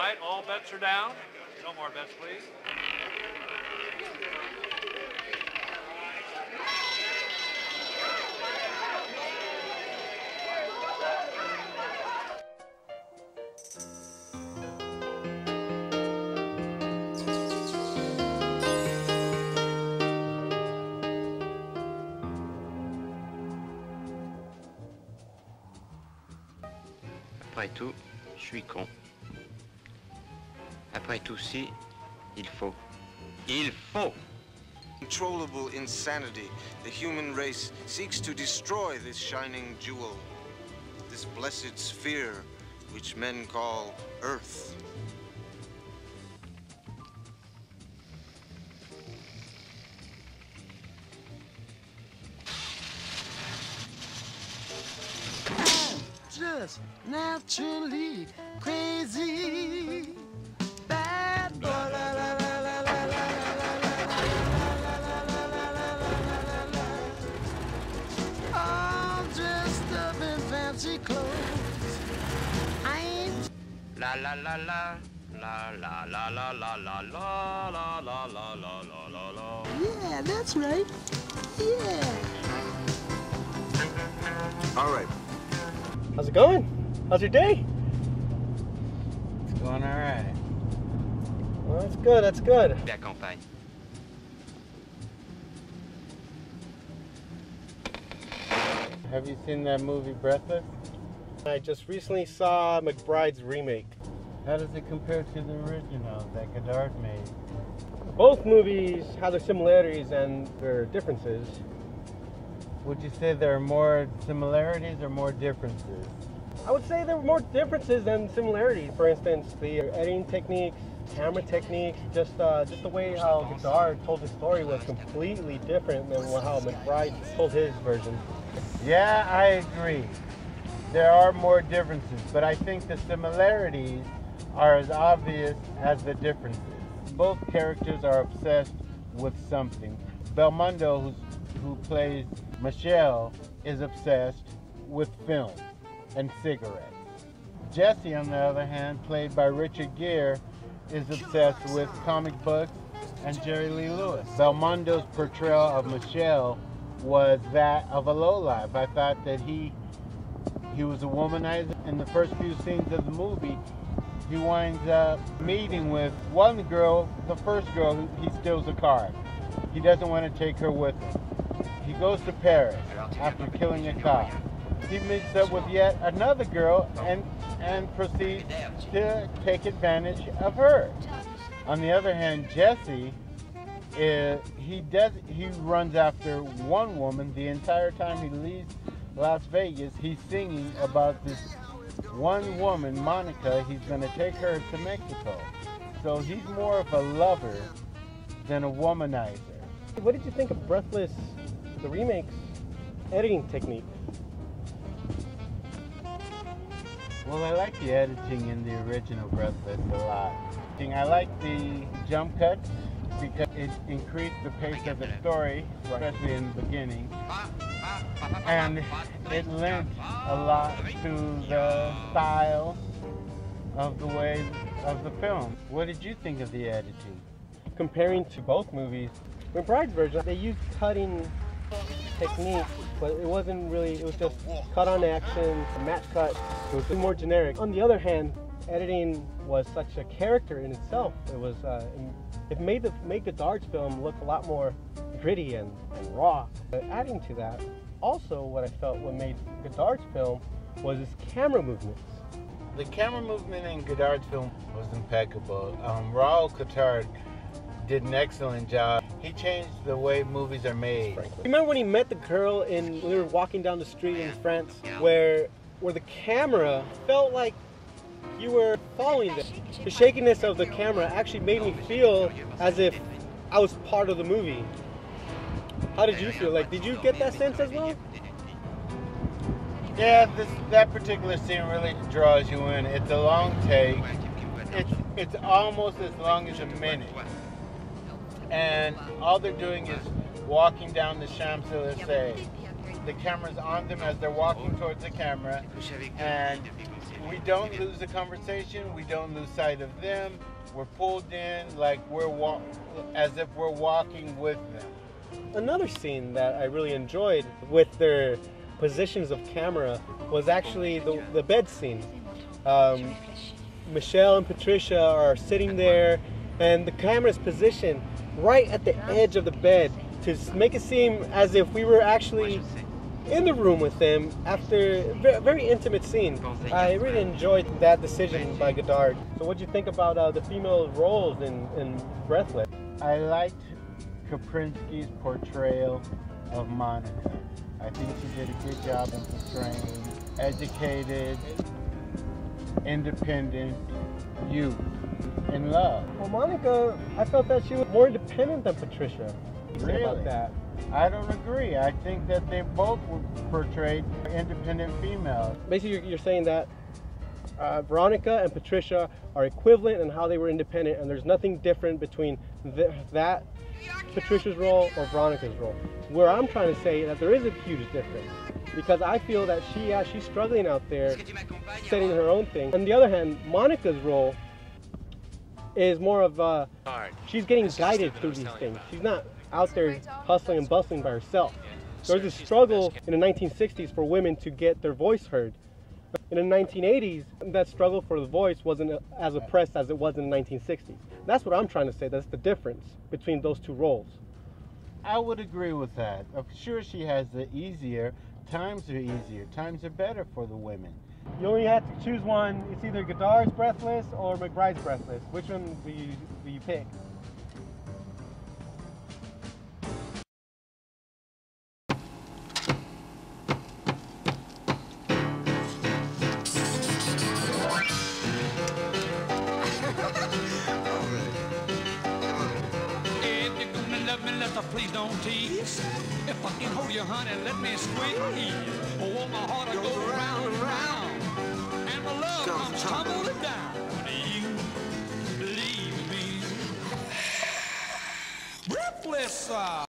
right, all bets are down. No more bets, please. Après tout, je suis con. Après tout, si, il faut. Il faut! Controllable insanity. The human race seeks to destroy this shining jewel, this blessed sphere which men call Earth. Just naturally crazy. Bad boy. La, la, la, la, la, la, la, all dressed up in fancy clothes. I ain't. La la la la. La la la la la la la la la la la la la. Yeah, that's right. Yeah. All right. How's it going? How's your day? It's going all right. Well, that's good, that's good. La campagne. Have you seen that movie Breathless? I just recently saw McBride's remake. How does it compare to the original that Godard made? Both movies have their similarities and their differences. Would you say there are more similarities or more differences? I would say there were more differences than similarities. For instance, the editing techniques, camera techniques, just the way how Godard told his story was completely different than how McBride told his version. Yeah, I agree. There are more differences, but I think the similarities are as obvious as the differences. Both characters are obsessed with something. Belmondo, who plays Michelle, is obsessed with film and cigarettes. Jesse, on the other hand, played by Richard Gere, is obsessed with comic books and Jerry Lee Lewis. Belmondo's portrayal of Michelle was that of a lowlife. I thought that he was a womanizer. In the first few scenes of the movie, he winds up meeting with one girl, the first girl, who he steals a car. He doesn't want to take her with him. He goes to Paris after killing a cop. He meets up with yet another girl and proceeds to take advantage of her. On the other hand, Jesse, he runs after one woman the entire time he leaves Las Vegas. He's singing about this one woman, Monica. He's going to take her to Mexico. So he's more of a lover than a womanizer. What did you think of Breathless, the remake's editing technique? Well, I like the editing in the original Breathless a lot. I like the jump cuts because it increased the pace of the story, especially in the beginning. And it lent a lot to the style of the way of the film. What did you think of the editing? Comparing to both movies, McBride's version, they used cutting techniques, but it wasn't really, it was just cut on action, matte cut. It was more generic. On the other hand, editing was such a character in itself. It made Godard's film look a lot more gritty and raw. But adding to that, also what I felt what made Godard's film was his camera movements. The camera movement in Godard's film was impeccable. Raoul Godard did an excellent job. He changed the way movies are made. Remember when he met the girl when they were walking down the street in France, where the camera felt like you were following them. The shakiness of the camera actually made me feel as if I was part of the movie. How did you feel? Like, did you get that sense as well? Yeah, that particular scene really draws you in. It's a long take. It's almost as long as a minute. And all they're doing is walking down the Champs-Élysées. The camera's on them as they're walking towards the camera, and We don't lose the conversation. We don't lose sight of them. We're pulled in like as if we're walking with them. Another scene that I really enjoyed with their positions of camera was actually the bed scene. Michelle and Patricia are sitting there, and the camera's positioned right at the edge of the bed to make it seem as if we were actually in the room with them after a very intimate scene. I really enjoyed that decision by Godard. So what do you think about the female roles in Breathless? I liked Kaprinsky's portrayal of Monica. I think she did a good job in portraying educated, independent youth in love. Well, Monica, I felt that she was more independent than Patricia. Really? About that. I don't agree. I think that they both were portrayed independent females. Basically, you're saying that Veronica and Patricia are equivalent in how they were independent, and there's nothing different between that Patricia's role or Veronica's role. Where I'm trying to say that there is a huge difference, because I feel that she's struggling out there, setting her own thing. On the other hand, Monica's role is more of she's getting guided through these things. She's not out there hustling and bustling by herself. There was a struggle in the 1960s for women to get their voice heard. In the 1980s, that struggle for the voice wasn't as oppressed as it was in the 1960s. That's what I'm trying to say. That's the difference between those two roles. I would agree with that. Sure, she has the easier. Times are easier. Times are better for the women. You only have to choose one. It's either Godard's Breathless or McBride's Breathless. Which one do you pick? Please don't tease. If I can hold you, honey, let me squeeze. Oh, my heart will go round and round, and my love comes tumbling down. Do you believe me? Breathless.